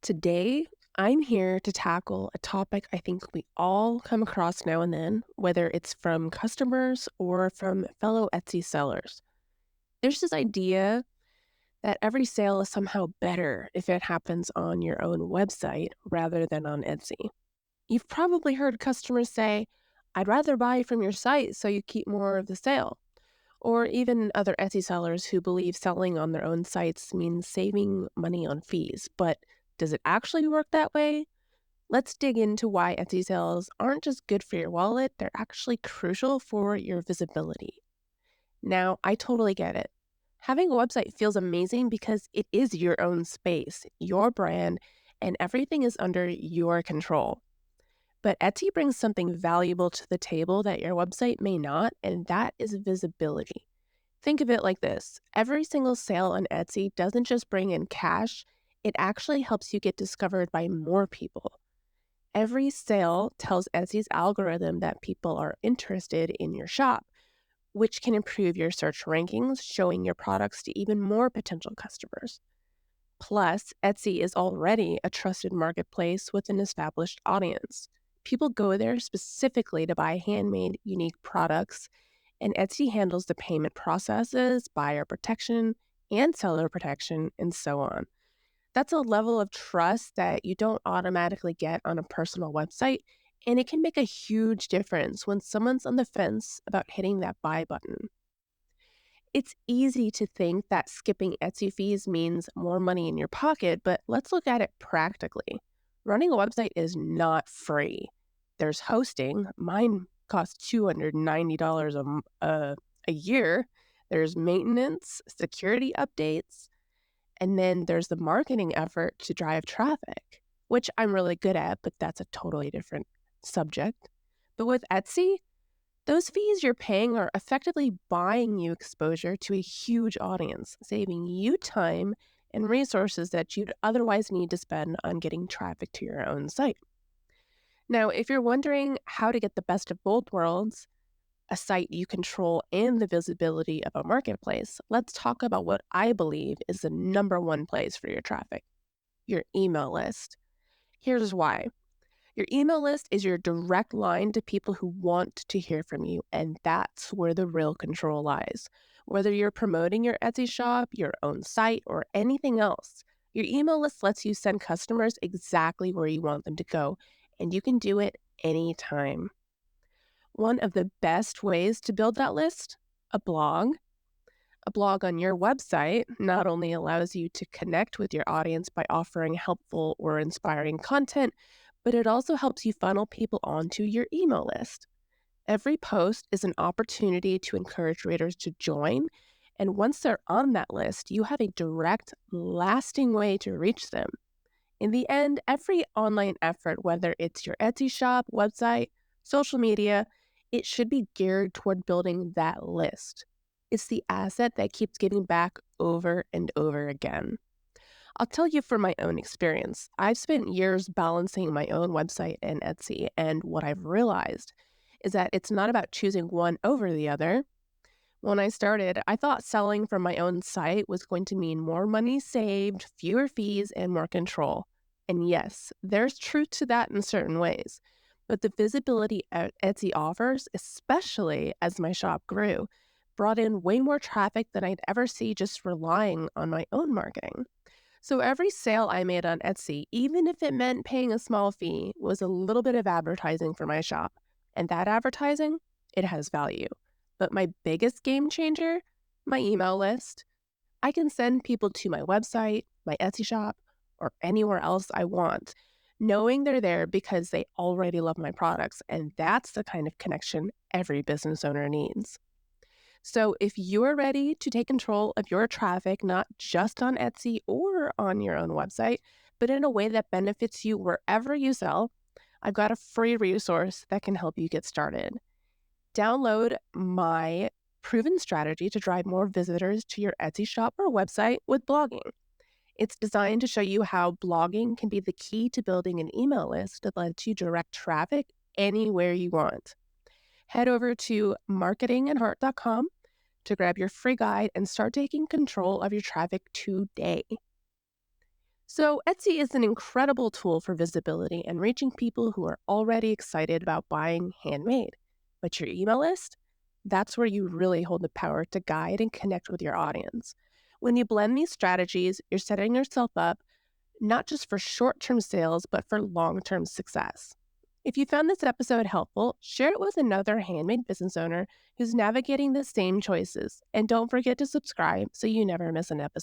Today, I'm here to tackle a topic I think we all come across now and then, whether it's from customers or from fellow Etsy sellers. There's this idea that every sale is somehow better if it happens on your own website rather than on Etsy. You've probably heard customers say, I'd rather buy from your site so you keep more of the sale. Or even other Etsy sellers who believe selling on their own sites means saving money on fees. But does it actually work that way? Let's dig into why Etsy sales aren't just good for your wallet, they're actually crucial for your visibility. Now, I totally get it. Having a website feels amazing because it is your own space, your brand, and everything is under your control. But Etsy brings something valuable to the table that your website may not, and that is visibility. Think of it like this. Every single sale on Etsy doesn't just bring in cash, it actually helps you get discovered by more people. Every sale tells Etsy's algorithm that people are interested in your shop, which can improve your search rankings, showing your products to even more potential customers. Plus, Etsy is already a trusted marketplace with an established audience. People go there specifically to buy handmade, unique products, and Etsy handles the payment processes, buyer protection, and seller protection, and so on. That's a level of trust that you don't automatically get on a personal website, and it can make a huge difference when someone's on the fence about hitting that buy button. It's easy to think that skipping Etsy fees means more money in your pocket, but let's look at it practically. Running a website is not free. There's hosting. Mine costs $290 a year. There's maintenance, security updates, and then there's the marketing effort to drive traffic, which I'm really good at, but that's a totally different subject. But with Etsy, those fees you're paying are effectively buying you exposure to a huge audience, saving you time and resources that you'd otherwise need to spend on getting traffic to your own site. Now, if you're wondering how to get the best of both worlds, a site you control and the visibility of a marketplace, let's talk about what I believe is the number one place for your traffic, your email list. Here's why. Your email list is your direct line to people who want to hear from you, and that's where the real control lies. Whether you're promoting your Etsy shop, your own site, or anything else, your email list lets you send customers exactly where you want them to go, and you can do it anytime. One of the best ways to build that list, a blog. A blog on your website not only allows you to connect with your audience by offering helpful or inspiring content, but it also helps you funnel people onto your email list. Every post is an opportunity to encourage readers to join, and once they're on that list, you have a direct, lasting way to reach them. In the end, every online effort, whether it's your Etsy shop, website, social media, it should be geared toward building that list. It's the asset that keeps giving back over and over again. I'll tell you from my own experience. I've spent years balancing my own website and Etsy, and what I've realized is that it's not about choosing one over the other. When I started, I thought selling from my own site was going to mean more money saved, fewer fees, and more control. And yes, there's truth to that in certain ways. But the visibility Etsy offers, especially as my shop grew, brought in way more traffic than I'd ever see just relying on my own marketing. So every sale I made on Etsy, even if it meant paying a small fee, was a little bit of advertising for my shop. And that advertising, it has value. But my biggest game changer, my email list. I can send people to my website, my Etsy shop, or anywhere else I want, knowing they're there because they already love my products. And that's the kind of connection every business owner needs. So if you're ready to take control of your traffic, not just on Etsy or on your own website, but in a way that benefits you wherever you sell, I've got a free resource that can help you get started. Download my proven strategy to drive more visitors to your Etsy shop or website with blogging. It's designed to show you how blogging can be the key to building an email list that lets you direct traffic anywhere you want. Head over to marketingandheart.com to grab your free guide and start taking control of your traffic today. So, Etsy is an incredible tool for visibility and reaching people who are already excited about buying handmade. But your email list? That's where you really hold the power to guide and connect with your audience. When you blend these strategies, you're setting yourself up not just for short term sales, but for long term success. If you found this episode helpful, share it with another handmade business owner who's navigating the same choices. And don't forget to subscribe so you never miss an episode.